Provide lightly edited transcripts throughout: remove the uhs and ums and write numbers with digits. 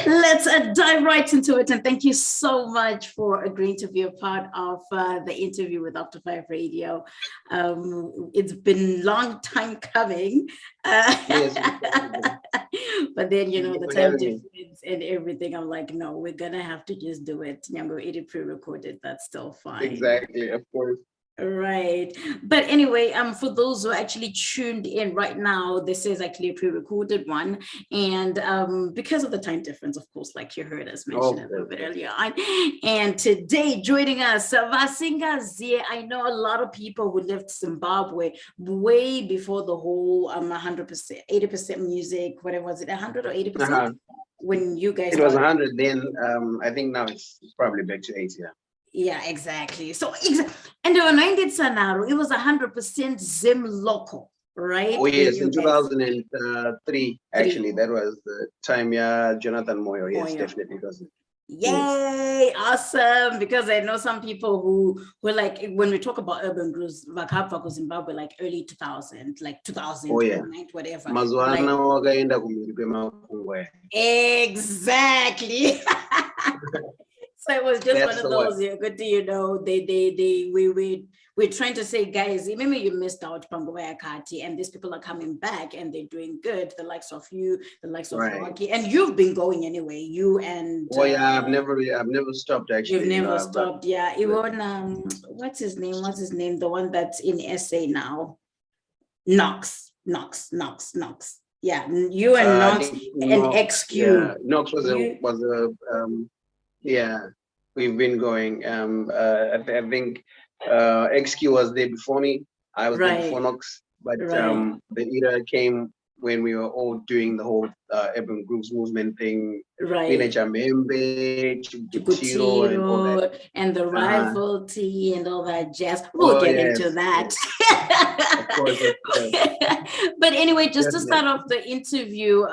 let's dive right into it. And thank you so much for agreeing to be a part of the interview with After 5 Radio. It's been a long time coming. Yes. But then, the time difference and everything, I'm like, no, we're going to have to just do it. Nyango, it is pre-recorded. That's still fine. Exactly, of course. Right. But anyway, for those who actually tuned in right now, this is actually a pre-recorded one. And because of the time difference, of course, like you heard us mention a little bit earlier on. And today joining us, Vasinga Zie. I know a lot of people who left Zimbabwe way before the whole 100%, 80% music, whatever was it, 100 or 80%? When you guys It was 100 then. I think now it's probably back to 80. Yeah, exactly. So, and the Unwind Sanaro, it was 100% Zim local, right? Oh yes, in 2003, actually, that was the time. Yeah, Jonathan Moyo. Yes, definitely. Yay, awesome! Because I know some people who were like, when we talk about urban grooves, like Hapako Zimbabwe, like early 2000, like 2000, whatever. Exactly. So it was just one of those, good we're trying to say, guys, maybe you missed out Pangoya Kati, and these people are coming back and they're doing good, the likes of you, the likes of Rocky, and you've been going anyway, you and I've never stopped actually. You've never stopped, even what's his name, the one that's in SA now, Knox. Yeah, you and Knox and XQ. Yeah, Knox was we've been going. I think XQ was there before me. I was there before Knox, but the era came when we were all doing the whole urban groups movement thing, Chukutiro, and the rivalry and all that jazz. We'll get into that. Of course. But anyway, just to start off the interview,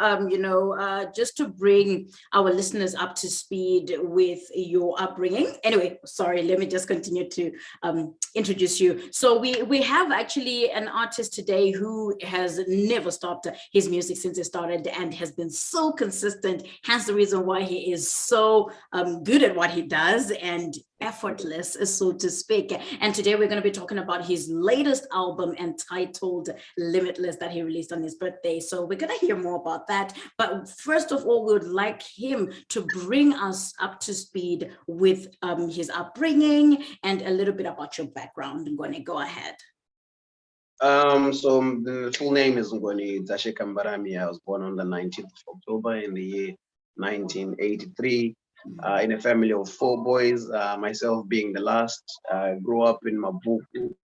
just to bring our listeners up to speed with your upbringing. Anyway, sorry, let me just continue to introduce you. So we have actually an artist today who has never stopped his music since it started and has been so consistent, hence the reason why he is so good at what he does and effortless, so to speak. And today we're going to be talking about his latest album entitled Limitless that he released on his birthday. So we're going to hear more about that. But first of all, we would like him to bring us up to speed with his upbringing and a little bit about your background. NGONIE, go ahead. So the full name is NGONIE Kambarami. I was born on the 19th of October in the year 1983 in a family of 4 boys, myself being the last. I grew up in Mabuku.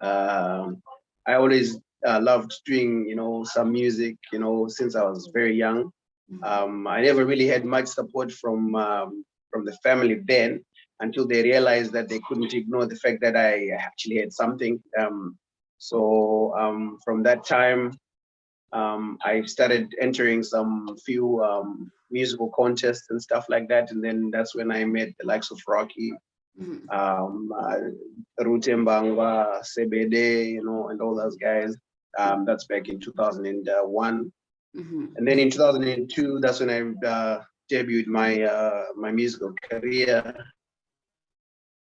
I always loved doing, some music, since I was very young. I never really had much support from the family then until they realized that they couldn't ignore the fact that I actually had something. So from that time, I started entering some few musical contests and stuff like that. And then that's when I met the likes of Rocky, Rutembangwa, Sebede, and all those guys. That's back in 2001. And then in 2002, that's when I debuted my musical career.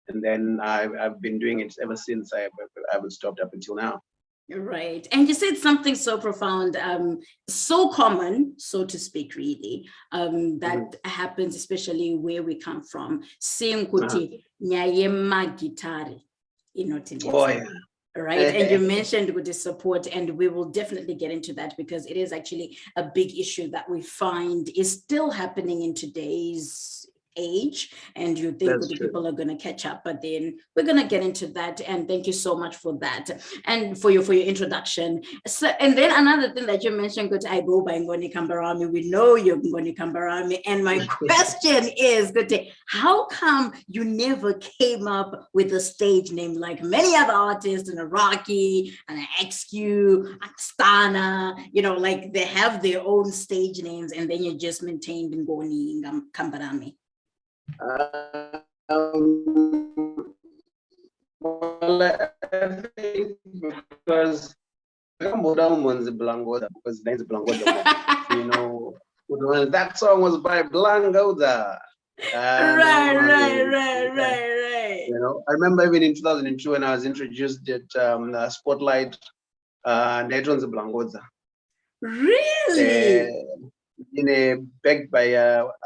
And then I've been doing it ever since. I haven't stopped up until now. Right. And you said something so profound, so common, so to speak, really, that happens, especially where we come from. Saying kuti nyayema gitari, right? And you mentioned with the support, and we will definitely get into that because it is actually a big issue that we find is still happening in today's age, and you think the people are going to catch up, but then we're going to get into that. And thank you so much for that and for your introduction. So, and then another thing that you mentioned, good, I go by NGONIE Kambarami. We know you're NGONIE Kambarami, and my question is, good, how come you never came up with a stage name like many other artists, and a Rocky and an XQ, Stana, like they have their own stage names, and then you just maintained NGONIE Kambarami? Well, I think because there's Blangoda, That song was by Blangoda. Right. You know, I remember even in 2002 when I was introduced at Spotlight, that one's Blangoda. Really? Backed by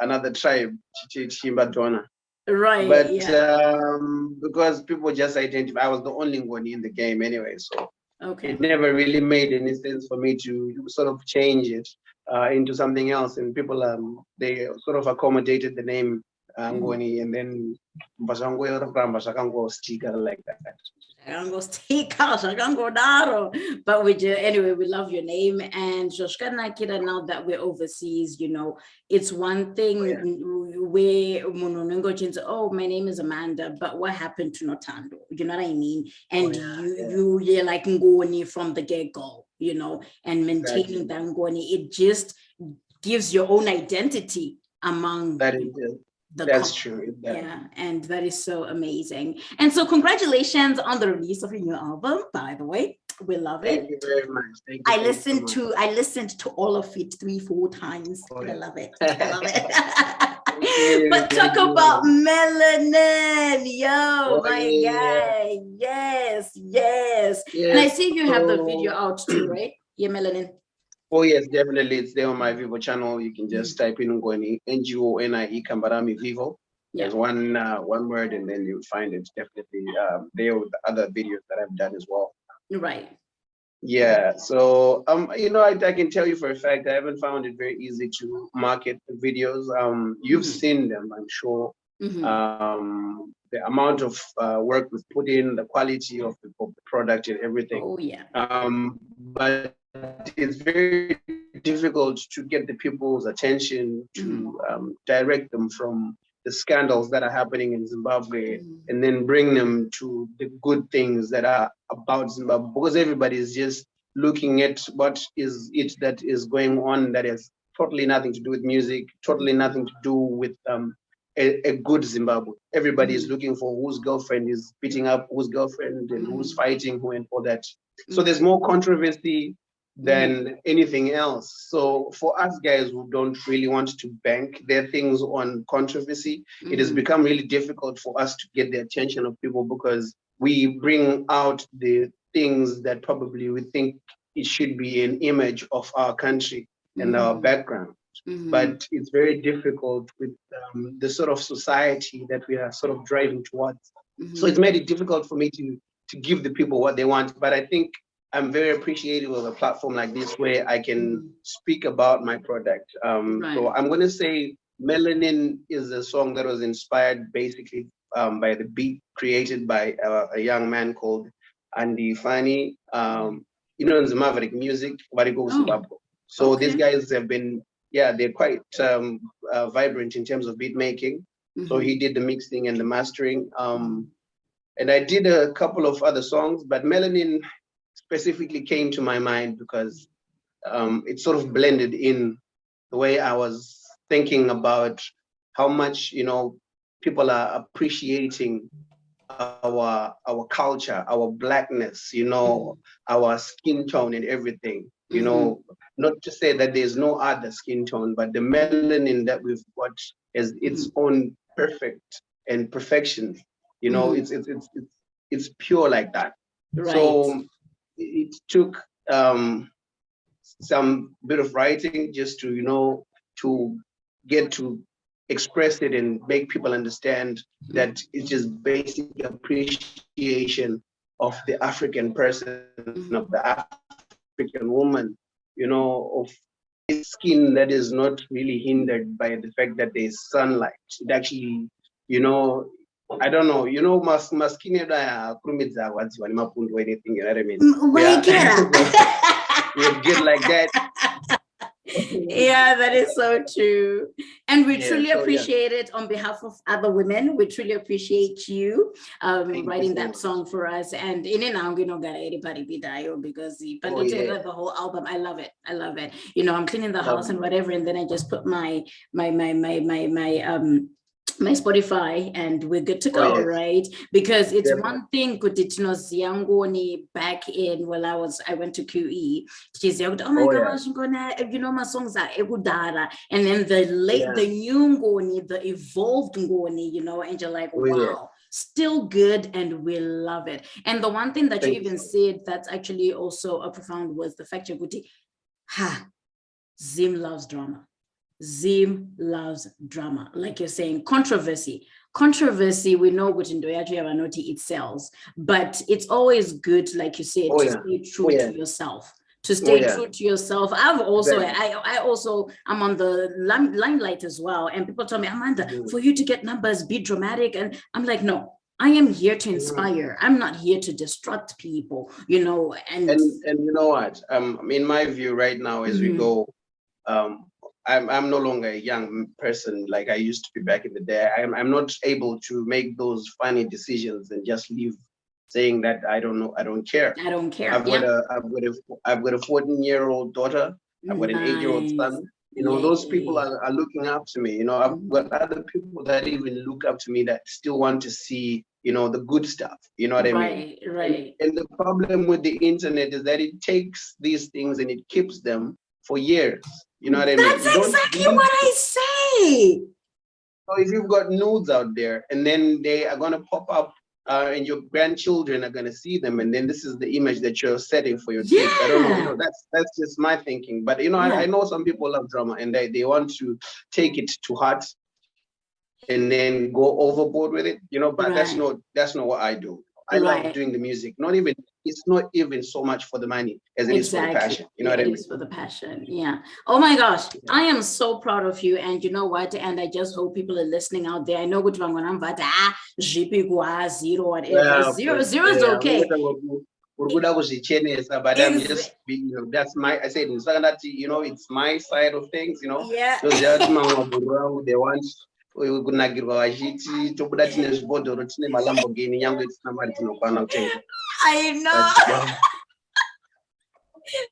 another tribe, Chimbadona. Right. But Yeah. because people just identify, I was the only one in the game anyway, so Okay. it never really made any sense for me to sort of change it into something else. And people, they sort of accommodated the name Ngoni, and then sticker like that. But anyway, we love your name. And Joshka Nakira, now that we're overseas, you know, it's one thing where oh, my name is Amanda, but what happened to Notando? You know what I mean? And you're like Ngoni from the get-go, you know, and maintaining that Ngoni, it just gives your own identity among that is it. That's true. Yeah, and that is so amazing. And so congratulations on the release of your new album, by the way. We love it. Thank you very much. Thank you. I listened to all of it 3-4 times. I love it. I love it. But talk about Melanin. Yo, my guy. Yes. And I see you have the video out too, right? Yeah, Melanin. Oh yes, definitely. It's there on my Vivo channel. You can just type in NGONIE, NGONIE Kambarami Vivo. There's one word, and then you'll find it definitely there with the other videos that I've done as well. Right. Yeah. So you know, I can tell you for a fact I haven't found it very easy to market the videos. You've seen them, I'm sure. The amount of work we've put in, the quality of the product and everything. Oh yeah. But it's very difficult to get the people's attention to direct them from the scandals that are happening in Zimbabwe and then bring them to the good things that are about Zimbabwe, because everybody is just looking at what is it that is going on that has totally nothing to do with music, totally nothing to do with a good Zimbabwe. Everybody is looking for whose girlfriend is beating up whose girlfriend and who's fighting who and all that. So there's more controversy than anything else. So for us guys who don't really want to bank their things on controversy, it has become really difficult for us to get the attention of people, because we bring out the things that probably we think it should be an image of our country and our background. But it's very difficult with the sort of society that we are sort of driving towards. So it's made it difficult for me to give the people what they want. But I think I'm very appreciative of a platform like this where I can speak about my product. So I'm going to say Melanin is a song that was inspired basically by the beat created by a young man called Andy Fani. You know, in the Maverick music, Zimbabwe. So these guys have been, they're quite vibrant in terms of beat making. So he did the mixing and the mastering. And I did a couple of other songs, but Melanin specifically came to my mind because it sort of blended in the way I was thinking about how much, you know, people are appreciating our culture, our blackness, you know, our skin tone and everything. You know, not to say that there's no other skin tone, but the melanin that we've got is its own perfect and perfection. You know, it's pure like that. Right. So it took some bit of writing just to, you know, to get to express it and make people understand that it's just basic appreciation of the African person, of the African woman, you know, of skin that is not really hindered by the fact that there's sunlight. It actually, you know, I don't know, you know, my skin or anything, you know what I mean? You get like that. Yeah, that is so true. And we truly appreciate it on behalf of other women. We truly appreciate you writing that song for us. And in and out, because the whole album, I love it. I love it. You know, I'm cleaning the house and whatever, and then I just put my my Spotify and we're good to Oh, go, yes. right? Because it's Definitely. one thing kutitino Ziangoni back in when I went to QE. She's like, oh my Oh, yeah. gosh, Ngoni, you know my songs are Egudara. And then the new Ngoni, the evolved Ngoni, you know, and you're like, Oh, yeah. wow, still good, and we love it. And the one thing that you Thank even you. said that's actually also a profound was the fact you're Zim loves drama. Zim loves drama. Like you're saying, controversy. Controversy, we know what in Doyaji it sells, but it's always good, like you said, Oh, to yeah. stay true Oh, yeah. to yourself. To stay yeah. true to yourself. I've also, Exactly. I also, I'm on the limelight as well. And people tell me, Amanda, Mhm. for you to get numbers, be dramatic. And I'm like, no, I am here to inspire. I'm not here to distract people, you know. And you know what? In my view, right now, as we go, I'm no longer a young person like I used to be back in the day. I'm not able to make those funny decisions and just leave saying that I don't know, I don't care. I don't care. I've got a 14-year-old daughter. I've got an 8-year-old son. You know, those people are looking up to me. You know, I've got other people that even look up to me that still want to see, you know, the good stuff. You know what I mean? Right. And the problem with the internet is that it takes these things and it keeps them for years. You know what I mean? That's exactly what I say. So if you've got nudes out there and then they are going to pop up and your grandchildren are going to see them, and then this is the image that you're setting for your kids. I don't know, you know, that's just my thinking. But you know, I know some people love drama and they want to take it to heart and then go overboard with it, you know, but that's not what I do. I love doing the music. It's not even so much for the money as it is for the passion. You know what I mean? It is for the passion. Yeah. Oh my gosh. I am so proud of you. And you know what? And I just hope people are listening out there. I know what I'm going to zero, whatever. Zero is okay. But I'm just being, you know, that's my, I said, you know, it's my side of things, you know. Yeah. They want kunakirwa vachiti tobuda tine zvibhodhoro tine malambogini nyangwe tisina mari tinokwana kutenga. I know.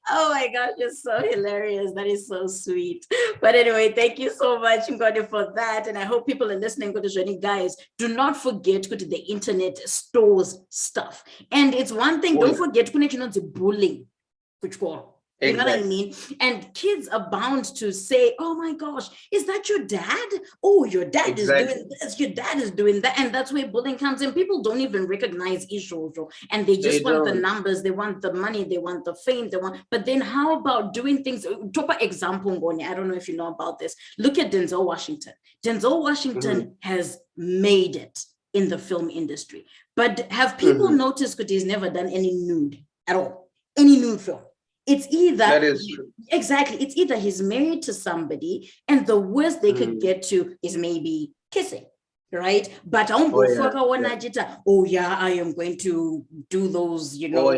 Oh my gosh, you're so hilarious. That is so sweet. But anyway, thank you so much, Ngoni, for that. And I hope people are listening. Guys, do not forget the internet stores stuff. And it's one thing, don't forget the bullying. You know what I mean? And kids are bound to say, oh my gosh, is that your dad? Oh, your dad is doing this, your dad is doing that. And that's where bullying comes in. People don't even recognize issues, and they just want the numbers, they want the money, they want the fame, but then how about doing things? Top example, Ngoni, I don't know if you know about this. Look at Denzel Washington. Denzel Washington has made it in the film industry. But have people noticed that he's never done any nude at all? Any nude film? It's either that is true. Exactly. It's either he's married to somebody, and the worst they could get to is maybe kissing, right? But I am going to do those, you know,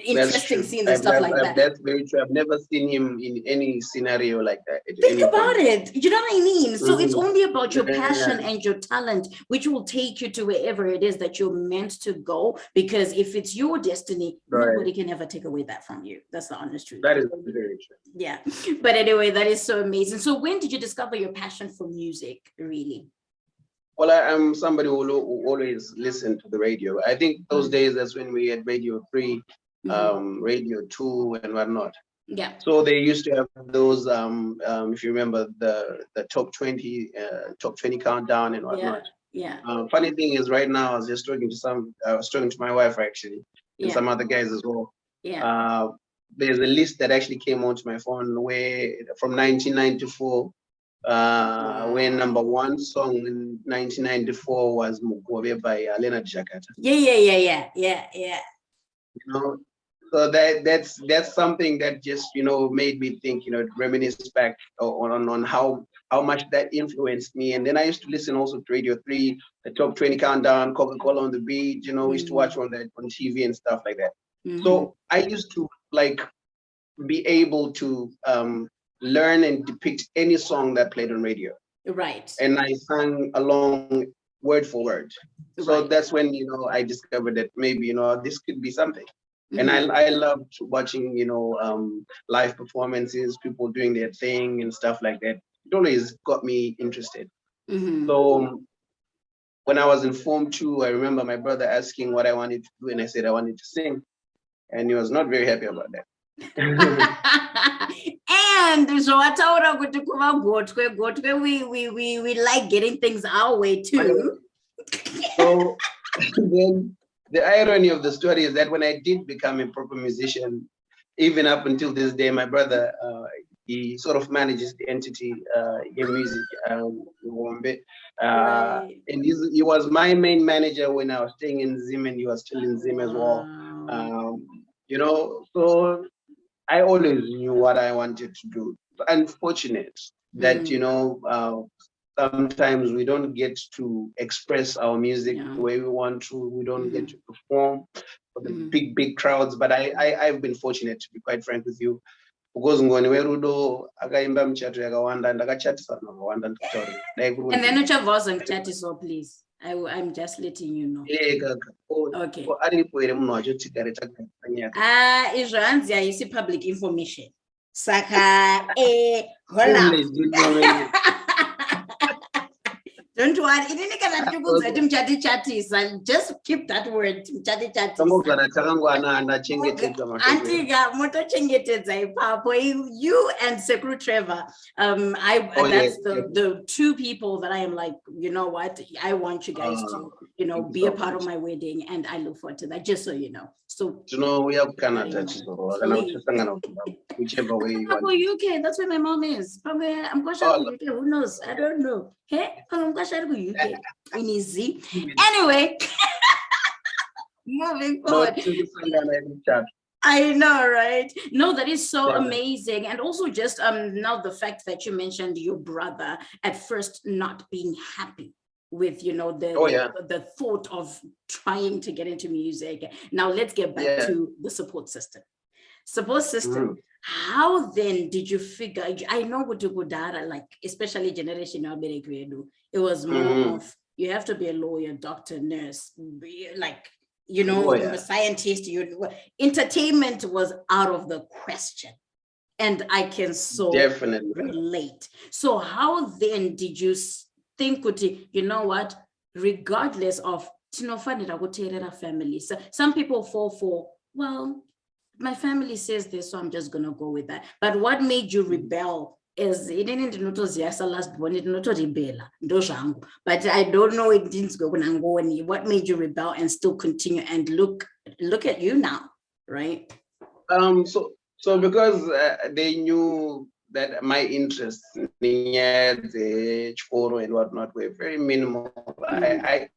interesting scenes and stuff like that. That's very true. I've never seen him in any scenario like that. Think about it. You know what I mean? So it's only about your passion and your talent, which will take you to wherever it is that you're meant to go. Because if it's your destiny, nobody can ever take away that from you. That's the honest truth. That is very true. Yeah. But anyway, that is so amazing. So when did you discover your passion for music, really? Well, I'm somebody who always listened to the radio. I think those days, that's when we had Radio 3, Radio 2 and whatnot. Yeah. So they used to have those if you remember the top 20 countdown and whatnot. Yeah. Funny thing is, right now I was just talking to my wife actually, and some other guys as well. Yeah. There's a list that actually came onto my phone where from 1994, where number one song in 1994 was Mugobe by Leonard Jakata. Yeah. You know, so that's something that just, you know, made me think, you know, reminisce back on how much that influenced me. And then I used to listen also to Radio 3, the top 20 countdown, Coca-Cola on the beat, you know, we used to watch on TV and stuff like that. So I used to like be able to learn and depict any song that played on radio. Right. And I sang along word for word. So that's when, you know, I discovered that maybe, you know, this could be something. And I loved watching, you know, live performances, people doing their thing and stuff like that. It always got me interested. So when I was in Form 2, I remember my brother asking what I wanted to do, and I said I wanted to sing, and he was not very happy about that. And we like getting things our way too. So then the irony of the story is that when I did become a proper musician, even up until this day, my brother, he sort of manages the entity, music, Right. and he was my main manager when I was staying in Zim, and he was still in Zim as well. So I always knew what I wanted to do. Unfortunate that, sometimes we don't get to express our music the way we want to. We don't get to perform for the big crowds. But I've been fortunate, to be quite frank with you, because ngoni werudo akaimba mchato yakawanda ndakachatisa nakawanda ndikutaurira. And then which wasn't chatiso, please. I'm just letting you know. Okay. Izvanzi haisi public information. Saka hold up. Don't worry. Just keep that word. You and Sekru Trevor. The two people that I am like, you know what? I want you guys to, be a part of my wedding, and I look forward to that. Just so you know. So we have Canada, whichever way you want. UK, that's where my mom is. I'm going to UK. Who knows? I don't know. Hey, I'm going to UK. Easy. Anyway, moving forward. I know, right? No, that is so amazing. And also just now the fact that you mentioned your brother at first not being happy with, the thought of trying to get into music. Now let's get back to the support system. How then did you figure? I know what you could like, especially generation it was more of you have to be a lawyer, doctor, nurse, like a scientist. Entertainment was out of the question, and I can so definitely relate. So how then did you think, you know what? Regardless of family, some people fall for, well, my family says this, so I'm just gonna go with that. But what made you rebel is it didn't know last born, it not rebel. But I don't know it didn't go on. What made you rebel and still continue and look at you now, right? So because they knew that my interests the chikoro and whatnot were very minimal. I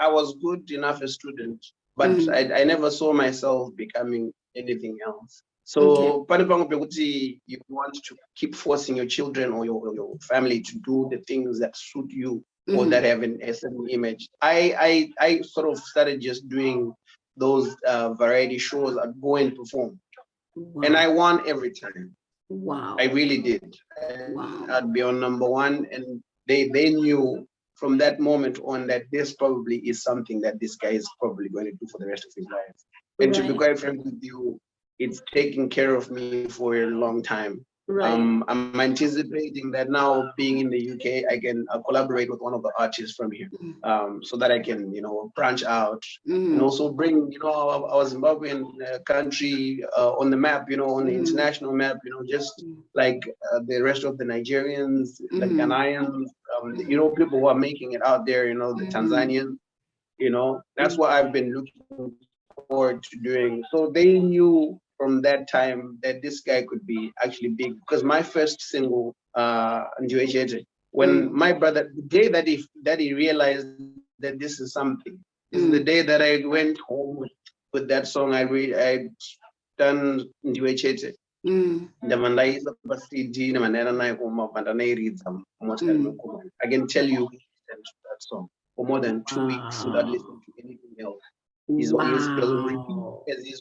was good enough a student, but I never saw myself becoming anything else. So you want to keep forcing your children or your family to do the things that suit you or that have a certain image. I sort of started just doing those variety shows. I'd go and perform. Wow. And I won every time. Wow. I really did. Wow. I'd be on number one, and they knew from that moment on that this probably is something that this guy is probably going to do for the rest of his life. And to be quite frank with you, it's taken care of me for a long time. Right. I'm anticipating that now, being in the UK, I can collaborate with one of the artists from here, so that I can, branch out and also bring, our Zimbabwean country on the map, on the international map, just like the rest of the Nigerians, the Ghanaians, people who are making it out there, the Tanzanians, that's what I've been looking forward to doing. So they knew from that time that this guy could be actually big, because my first single, when my brother, the day that he realized that this is something, is the day that I went home with that song. I done Ndiwechete. I can tell you that song for more than 2 weeks without listening to anything else. He's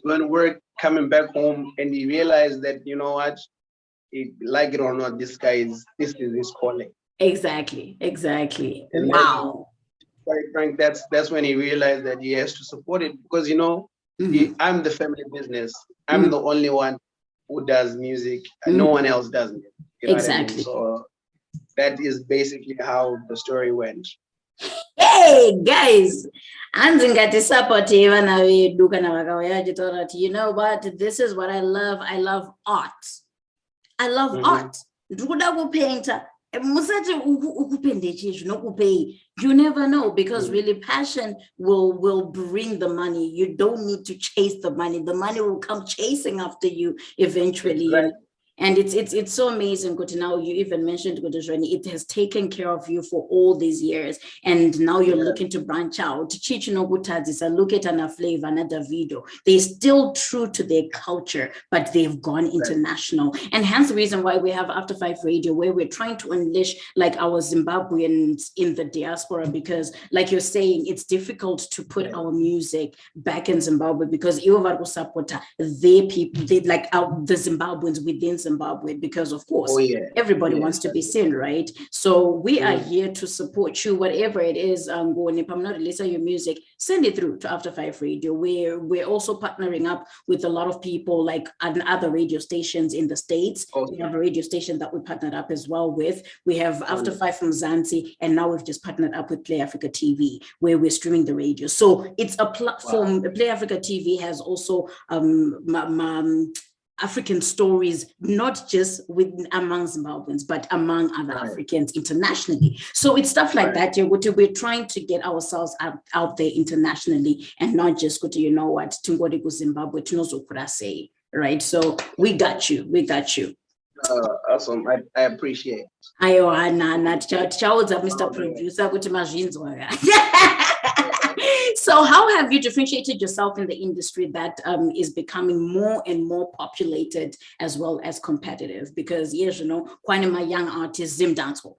going work, coming back home, and he realized that, like it or not, this is his calling. Exactly. And wow. Quite frank, that's when he realized that he has to support it, because I'm the family business. I'm the only one who does music, and no one else does it. Exactly. So that is basically how the story went. Hey guys, andingati support vana vedu kana vakauya vachitaura kuti you know what, this is what I love. I love art. I love art. Ndikuda kupainta. Musati ukupende chinhu nokupei. You never know, because really passion will bring the money. You don't need to chase the money. The money will come chasing after you eventually. Exactly. And it's so amazing, because now you even mentioned, it has taken care of you for all these years, and now you're looking to branch out. Look at Anna Flavor, another video. They're still true to their culture, but they've gone international. And hence the reason why we have After 5 Radio, where we're trying to unleash like our Zimbabweans in the diaspora, because like you're saying, it's difficult to put our music back in Zimbabwe, because their people, they like the Zimbabweans within Zimbabwe, because of course everybody wants to be seen, right? So we are here to support you, whatever it is. If I'm not releasing your music, send it through to After 5 Radio. We're also partnering up with a lot of people, like other radio stations in the States. We have a radio station that we partnered up as well with. We have After 5 from Zanzi, and now we've just partnered up with Play Africa TV, where we're streaming the radio. So it's a platform. Play Africa TV has also African stories, not just among Zimbabweans, but among other Africans internationally. So it's stuff like that. We're trying to get ourselves out there internationally, and not just go to, you know what, Zimbabwe, say, right? So we got you. Awesome. I appreciate it. Mr. Producer. So how have you differentiated yourself in the industry that is becoming more and more populated as well as competitive? Because yes, you know, quite a young artist, Zim Dancehall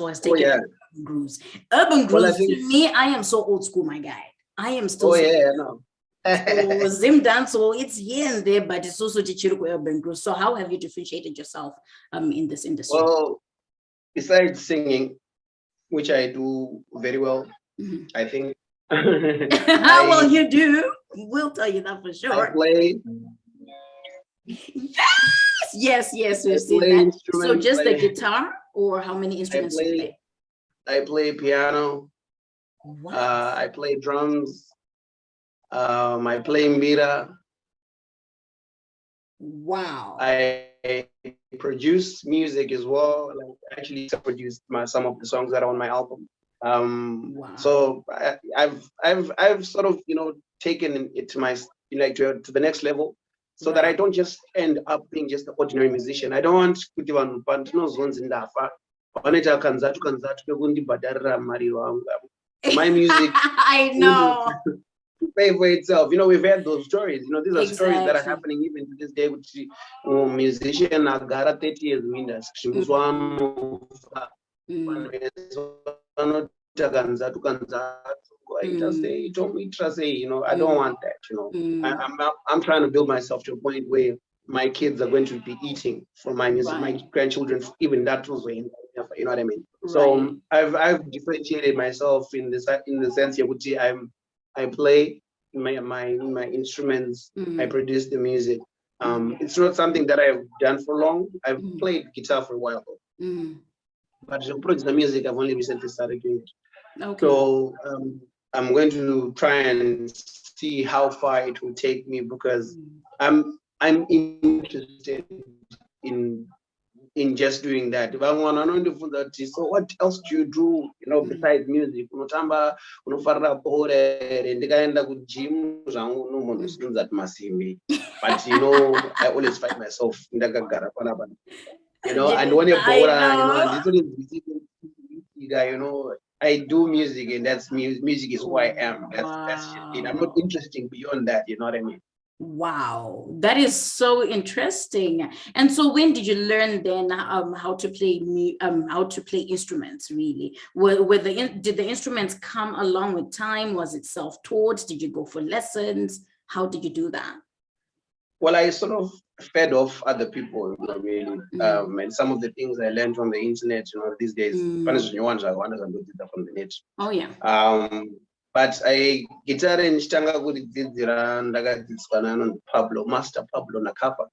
has taken urban grooves. Urban grooves, to me, I am so old school, my guy. I am still no. So Zim Dancehall, it's here and there, but it's also Chichiruko urban grooves. So how have you differentiated yourself in this industry? Well, besides singing, which I do very well, I think. How well you do? We'll tell you that for sure. I play. Yes, we've seen that. So just the guitar, or how many instruments do you play? I play piano. I play drums. I play mbira. Wow. I produce music as well. I actually produced some of the songs that are on my album. So I've sort of, you know, taken it to my, to the next level, so that I don't just end up being just an ordinary musician. I don't want my music. I know. Pay for itself. You know, we've had those stories. You know, these are stories that are happening even to this day. Which musician Agara 30 years in industry. You know, I don't want that. You know, I'm trying to build myself to a point where my kids are going to be eating from my music, my grandchildren, even that was way. You know what I mean? So I've differentiated myself in the sense which I play my instruments. I produce the music. It's not something that I've done for long. I've played guitar for a while, but to produce the music, I've only recently started doing it. Okay. So I'm going to try and see how far it will take me, because I'm interested in just doing that. If I want to know that, so what else do you do, you know, besides music? Unotamba, unofarira bore, ndikaenda ku gym zvangu nomunhu that masimbi. But you know, I always fight myself. Ndakagara panapa. You know, and when you're bored, you know, I do music, and that's music is who I am. That's just it. I'm not interested beyond that. You know what I mean? Wow, that is so interesting. And so, when did you learn then how to play instruments? Really, did the instruments come along with time? Was it self-taught? Did you go for lessons? How did you do that? Well, I sort of fed off other people, you know, really, and some of the things I learned from the internet. You know, these days, you want to do that from the net. Oh yeah. But I guitar and Stanga Master Pablo Nakapa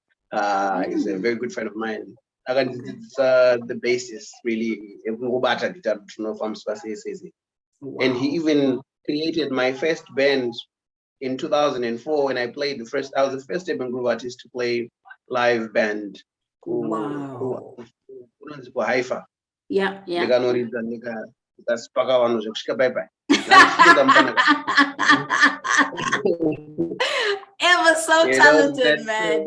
is a very good friend of mine. the basis really. And he even created my first band in 2004 when I played I was the first urban group artist to play live band. Wow. Haifa. Yeah. That's bye-bye. Ever so talented, man.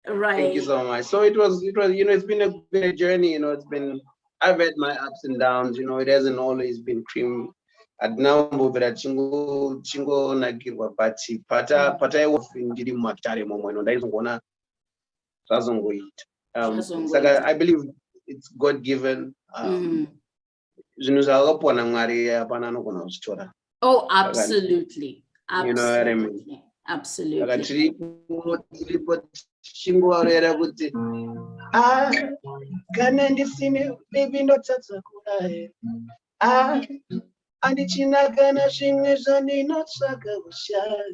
Right. Thank you so much. So it was, it's been a great journey. I've had my ups and downs. It hasn't always been cream. At now, but chingo nagirwa but pata ndiri mumatare momwe ndaizongona zvazongoita. I believe it's God given. Zvinhu zvakapona Mwari hapana anogona kuzvitora. Oh, absolutely. You know what I mean? Absolutely. Chingorera kuti kana ndisine baby ndotadza kudai andichina kana zvimwe zvandinotsvaka kushaya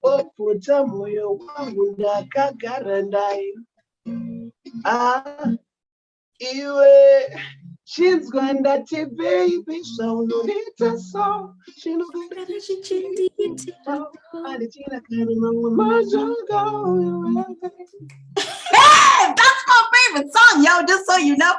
opfuta mwoyo wangu ndakagara ndai iwe chinzwa ndati baby zvaunonita so chinogara chichindita andichina kana mamwe majongo. That's my favorite song, yo, just so you know.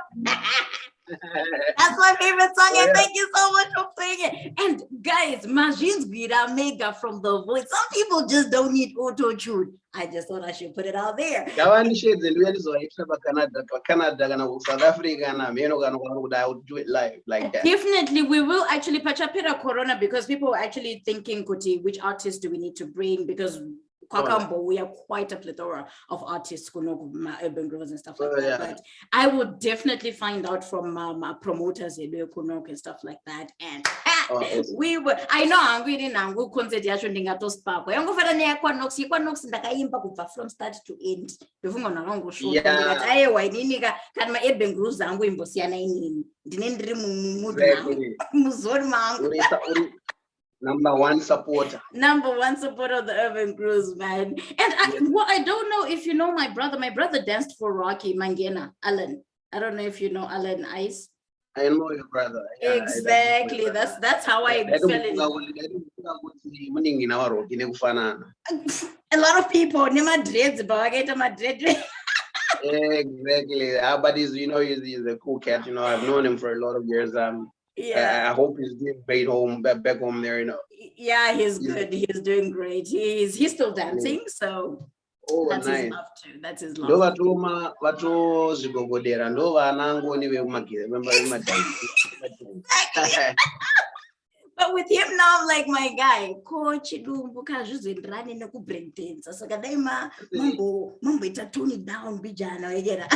That's my favorite song, and thank you so much for playing it. And guys, Majin's Gira Mega from the voice. Some people just don't need auto-tune. I just thought I should put it out there. South Africa, I would do it live like that. Definitely, we will actually patch up Peter Corona because people are actually thinking, Kuti, which artists do we need to bring? Because we are quite a plethora of artists who know urban grooves and stuff like that. But I would definitely find out from promoters and stuff like that. And we were, I know I'm reading Nangu concert yasho ndingatospark. Yangu fera ne kwanox ndakaimba kubva from start to end. Before ngona show that I waininika kana urban grooves zangu imbosiyana inini. Ndine ndiri mu muzori mangu. Number one supporter of the urban grooves, man. And what I don't know if you know my brother danced for Rocky Mangena, Alan. I don't know if you know Alan Ice. I know your brother. Yeah, exactly. That's how I fell in. A lot of people never dreads, but I get my dread. Exactly. But he's a cool cat. I've known him for a lot of years. I hope he's doing great back home there. Yeah, he's good. He's doing great. He's still dancing, so that's nice. His love too. That's his love. But with him now, I'm like, my guy, coach, running no break dance. So mambo tone it down, bijana.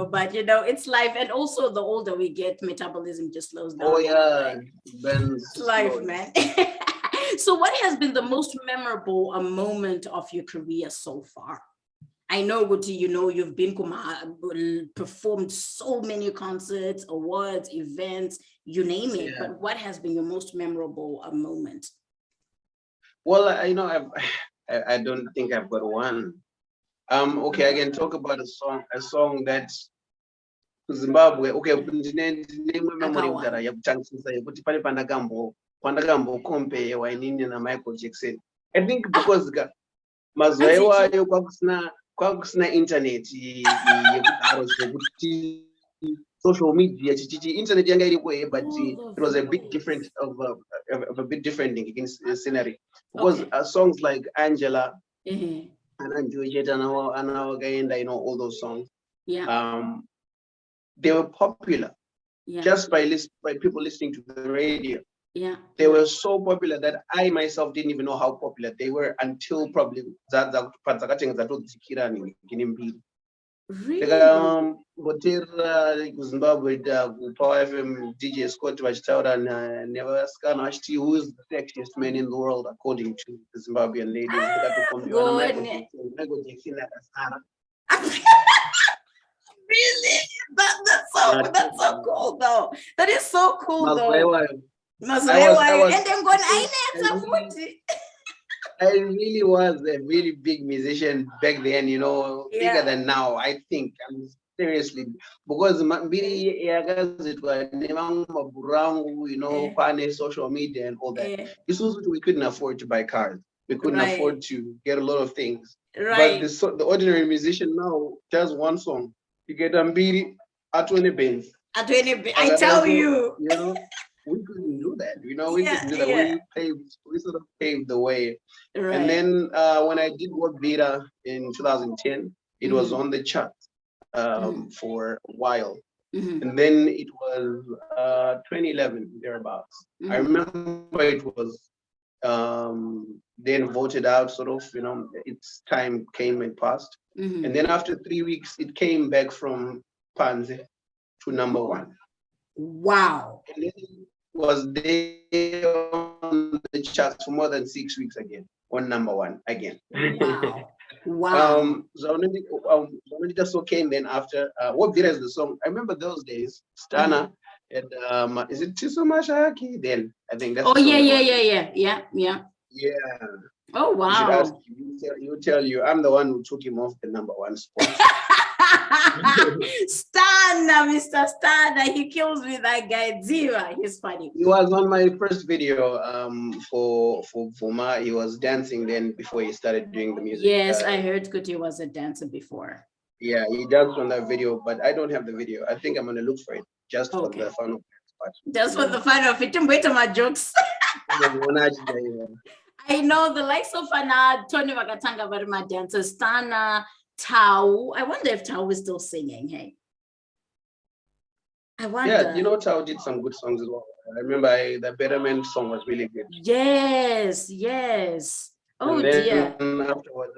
But it's life, and also the older we get, metabolism just slows down. Oh yeah, it's life, man. So what has been the most memorable moment of your career so far? I know, Guti, you've been performed so many concerts, awards, events, you name it, but what has been your most memorable moment? Well, I don't think I've got one. Okay, I can talk about a song that's Zimbabwe. Okay, compare Wainini na Michael Jackson. I think because kwakusina internet social media internet yanga iripo, but it was a bit different of a bit different scenery, because songs like Angela and Juliet and all those songs, they were popular just by people listening to the radio. They were so popular that I myself didn't even know how popular they were until probably really? Zimbabwe Power FM DJ Scott Vachitaura never scan who's the sexiest man in the world according to the Zimbabwean ladies. Really? That's so cool though. That is so cool though. I really was a really big musician back then, you know, bigger than now, I think. I'm seriously, because you know, social media and all that. This was we couldn't afford to buy cars. We couldn't afford to get a lot of things. But the ordinary musician now does one song. You get Mbiri at 20 bands. I tell you. You know, we couldn't do that. You know, we couldn't do that. We sort of paved the way. And then when I did work Vita in 2010, it was on the chart for a while. And then it was 2011, thereabouts. I remember it was then voted out, sort of, you know, its time came and passed. And then after 3 weeks, it came back from Panze to #1. Wow. And then it was there on the charts for more than 6 weeks again, on #1 again. Wow. Wow. Zonodita so came then after. What Vira is the song? I remember those days. Stana and is it Tiso Mashaki? Then I think that's. Oh yeah. Oh wow. You should ask. He'll tell you. I'm the one who took him off the #1 spot. Stana, Mr. Stana, he kills me, that guy. Ziva, he's funny. He was on my first video for Ma. He was dancing then before he started doing the music. Yes, I heard Kuti was a dancer before. Yeah, he danced on that video, but I don't have the video. I think I'm gonna look for it just for the fun of it. Just for the fun of it. Wait on my jokes. I know the likes of Tony Wakatanga, but my dancer, Stana, Tau. I wonder if Tau is still singing. Hey, I wonder. Yeah, you know, Tau did some good songs as well. I remember the Betterment song was really good. Yes. Oh dear. Afterwards,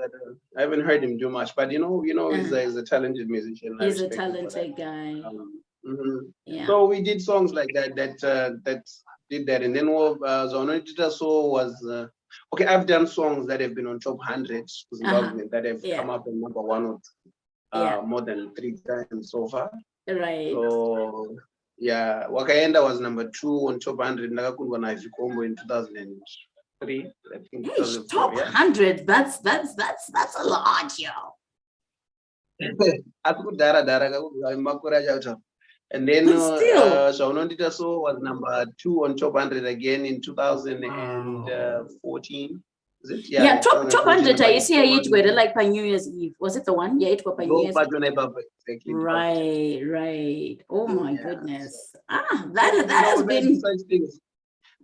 I haven't heard him do much, but you know, he's a talented musician. He's a talented guy. Yeah. So we did songs like that did that, and then Zonodita So was. Okay, I've done songs that have been on top 100s that have come up in #1 or more than 3 times so far. Right. So yeah, Wakaenda was #2 on top 100. Ndakakundwa na Vikombo in 2003. I think. Hey, top 100. That's a lot, yo. And then Zonodita So was #2 on top 100 again in 2014. Is it? Yeah, top 100. I see it were like by New Year's Eve. Was it the one? Yeah, it was by New Year's Eve. Right. Oh my goodness. That has been such things.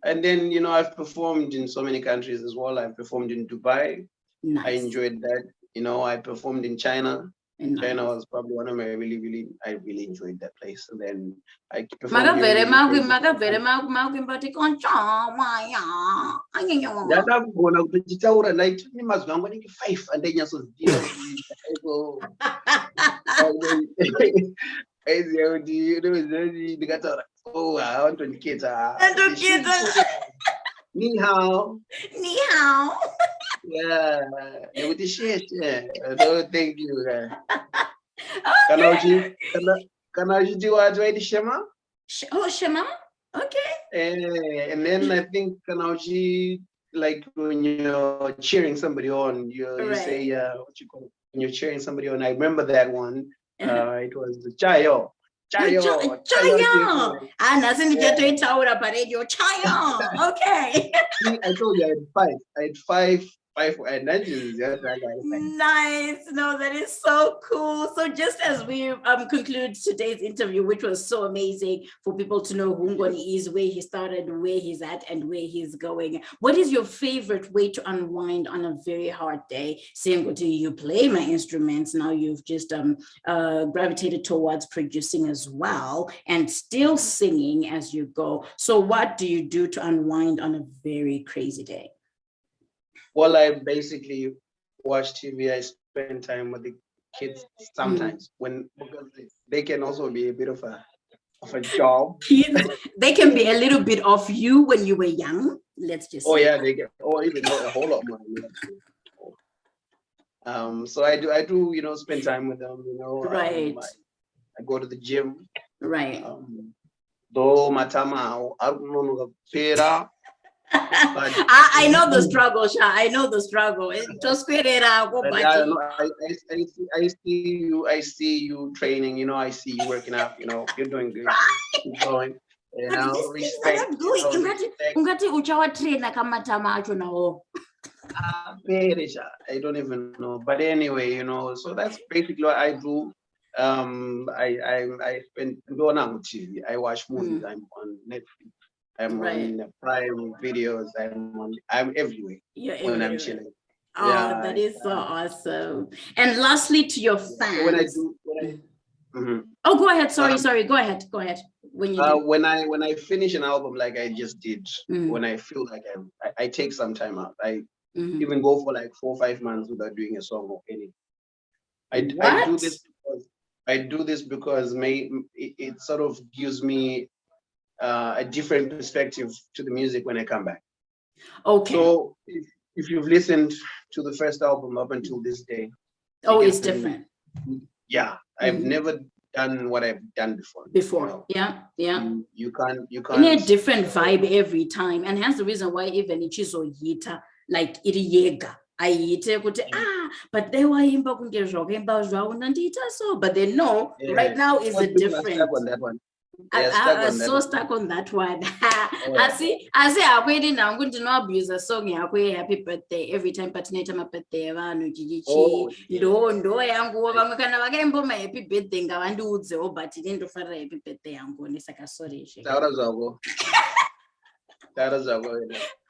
And then I've performed in so many countries as well. I performed in Dubai. Nice. I enjoyed that. I performed in China. China was probably one of my I really enjoyed that place. And then I performed oh, I want to kids. Ni hao. Yeah, with the shit. Thank you. Can I do what I Shema? Oh, Shema? Okay. And then I think Kanauji, like when you're cheering somebody on, you say what you call it? When you're cheering somebody on. I remember that one. It was Chayo. Chayo. And nothing to get to it out of radio. Chayo. Okay. I told you I had five and that is nice. No, that is so cool. So just as we conclude today's interview, which was so amazing for people to know who Ngoni is, where he started, where he's at, and where he's going, what is your favorite way to unwind on a very hard day? Saying, do you play my instruments? Now you've just gravitated towards producing as well and still singing as you go. So what do you do to unwind on a very crazy day? Well, I basically watch TV. I spend time with the kids sometimes because they can also be a bit of a job. Kids, they can be a little bit of you when you were young. Let's just. Oh yeah, they can, or even a whole lot more. So I do, spend time with them. Right. I go to the gym. Right. Though matama, I don't know the I know the struggle, Sha. I know the struggle. Just I see you training, you know, I see you working out, you know, you're doing good. Keep going. You know, respect. Ungati uchawa trainer kama tama acho nawo. I don't even know. But anyway, you know, so that's basically what I do. I spend on TV. I watch movies. I'm on Netflix. I'm on Prime videos. I'm everywhere when I'm chilling. Oh, yeah, that is so awesome. And lastly, to your fans. Oh, go ahead. Sorry. Go ahead. When you when I finish an album like I just did, when I feel like I take some time out. I even go for like 4 or 5 months without doing a song or anything. I do this because it sort of gives me a different perspective to the music when I come back. Okay. So if you've listened to the first album up until this day, it's different. Yeah, I've never done what I've done before. You know? Yeah. You can't. In a different vibe every time, and hence the reason why even it is so yita like it yega. But they were imba kunge zvakaimba zvavo nandita so, but they know right now is a different. On that one. I'm so stuck on that one. I say I'm waiting now. I'm going to not abuse a song. Happy birthday every time. But later my birthday, no yangu kana vakaimba my happy birthday ngavandiudzewo but didn't for happy birthday yangu nesaka sorry.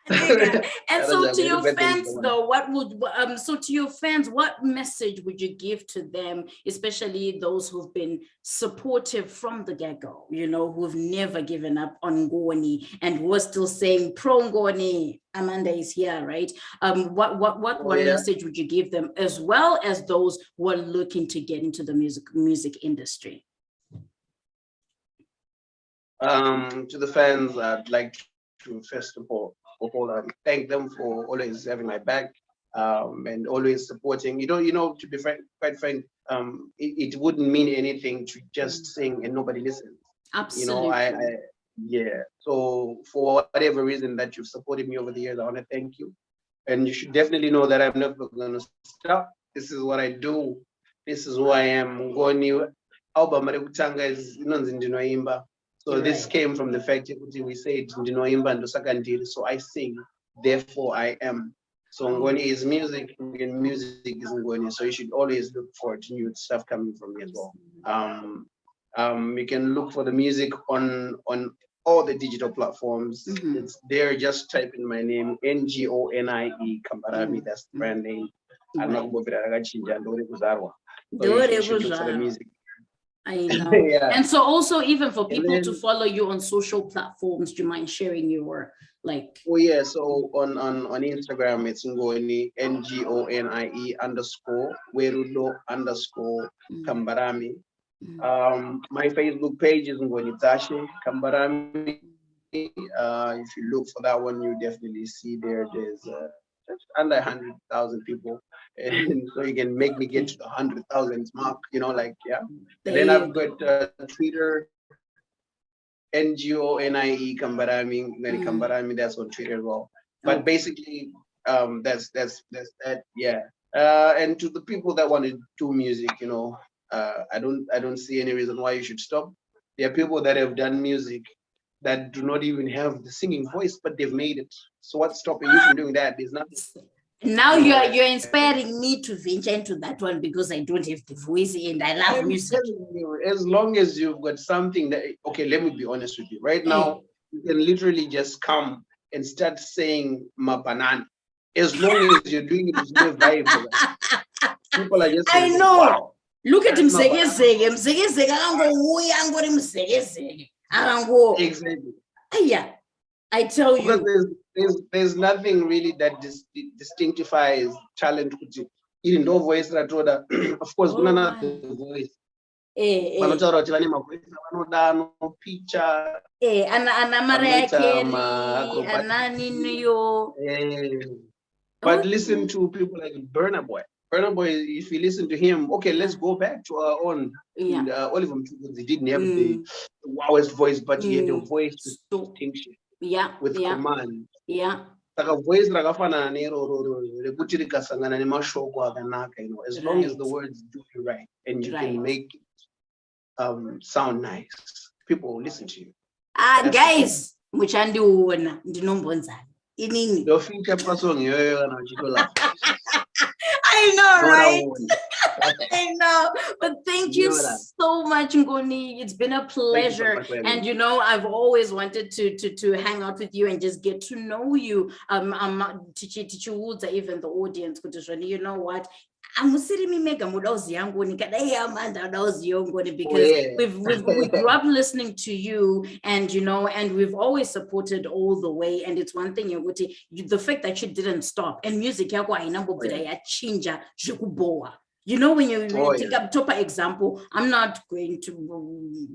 And so to your fans though, what message would you give to them, especially those who've been supportive from the get-go, you know, who've never given up on Ngoni and who are still saying pro Ngoni? Amanda is here, right? What message would you give them, as well as those who are looking to get into the music industry? To the fans, I'd like to first of all thank them for always having my back and always supporting. You know, to be quite frank, it wouldn't mean anything to just sing and nobody listens. Absolutely. You know, so for whatever reason that you've supported me over the years, I want to thank you. And you should definitely know that I'm never going to stop. This is what I do. This is who I am. Ngoni album is Ndinoimba. So this came from the fact that we said Ndinoimba ndosakandiri. So I sing, therefore I am. So Ngoni is music, and music is Ngoni. So you should always look for new stuff coming from me as well. You can look for the music on all the digital platforms. It's there. Just type in my name, NGONIE Kambarami. That's the brand name. I'm not going to the music. I know. And so also even for people to follow you on social platforms, do you mind sharing your like? Oh yeah, so on Instagram it's Ngoni NGONIE _ Werudo _ Kambarami. My Facebook page is Ngoni Kambarami. If you look for that one, you definitely see there's just under 100,000 people, and so you can make me get to the 100,000 mark. You know, like And then I've got Twitter, NGONIE Kambarami. Kambarami, that's on Twitter as well. But basically, that's that. Yeah. And to the people that want to do music, you know, I don't see any reason why you should stop. There are people that have done music that do not even have the singing voice, but they've made it. So what's stopping you from doing that? There's nothing. Now you're inspiring me to venture into that one because I don't have the voice and I love music. As long as you've got something that, okay, let me be honest with you. Right now, you can literally just come and start saying Mapanan. As long as you're doing it with no vibe. People are just saying, I know. Wow, look at him saying, exactly. Yeah, I tell you. Because there's nothing really that distinctifies talent. Even though voice of course, another voice. But listen to people like Burna Boy. Burna Boy, if you listen to him, okay, let's go back to our own. Oliver Mtukudzi, he didn't have the wowest voice, but he had a voice with distinction. With command. Saka voice rakafanana neroro rekuti rikasangana nemashoko akanaka, as long as the words do it right and you can make it sound nice, people will listen to you. Guys, muchandiona ndinombonzana inini. Your feature person I know, right? I know, but thank you so much, Ngoni. It's been a pleasure, and I've always wanted to hang out with you and just get to know you. Teach you even the audience, you know what? Because we grew up listening to you, and and we've always supported all the way. And it's one thing, the fact that you didn't stop, and music when you take up top example, I'm not going to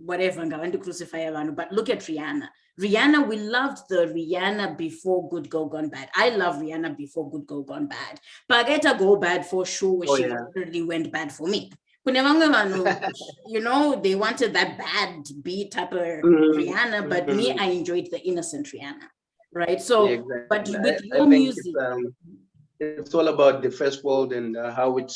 whatever, I'm going to crucify but look at Rihanna, we loved the Rihanna before Good Girl Gone Bad. I love Rihanna before Good Girl Gone Bad. But I get to go bad for sure. She already went bad for me. They wanted that bad beat type of Rihanna, but me, I enjoyed the innocent Rihanna. Right? So, but with your music... It's all about the first world and how it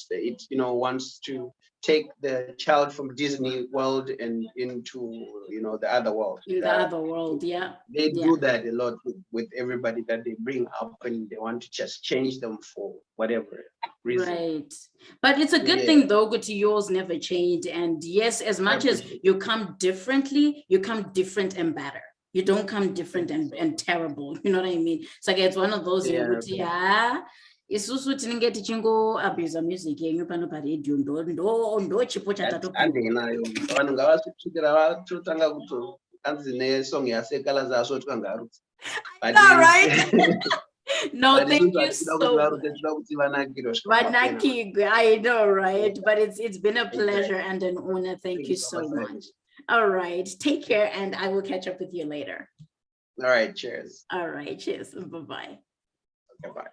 wants to take the child from Disney world and into the other world. The other world, They do that a lot with everybody that they bring up, and they want to just change them for whatever reason. Right, but it's a good thing though. Good to yours never changed, and yes, as much as you come differently, you come different and better. You don't come different and terrible. You know what I mean? So it's one of those. Isusu tinenge tichingo abuse music yenyu pano paredio ndo chipo chatatopa andinayo vanhu ngavasvitsvukira vatotanga kuto anzi nesong yasekala zaso twangarutsa. All right. No, thank you so much. I know, right? But it's been a pleasure and an honor. Thank you so much. All right, take care, and I will catch up with you later. All right, cheers. All right, cheers. Bye-bye. Okay, bye.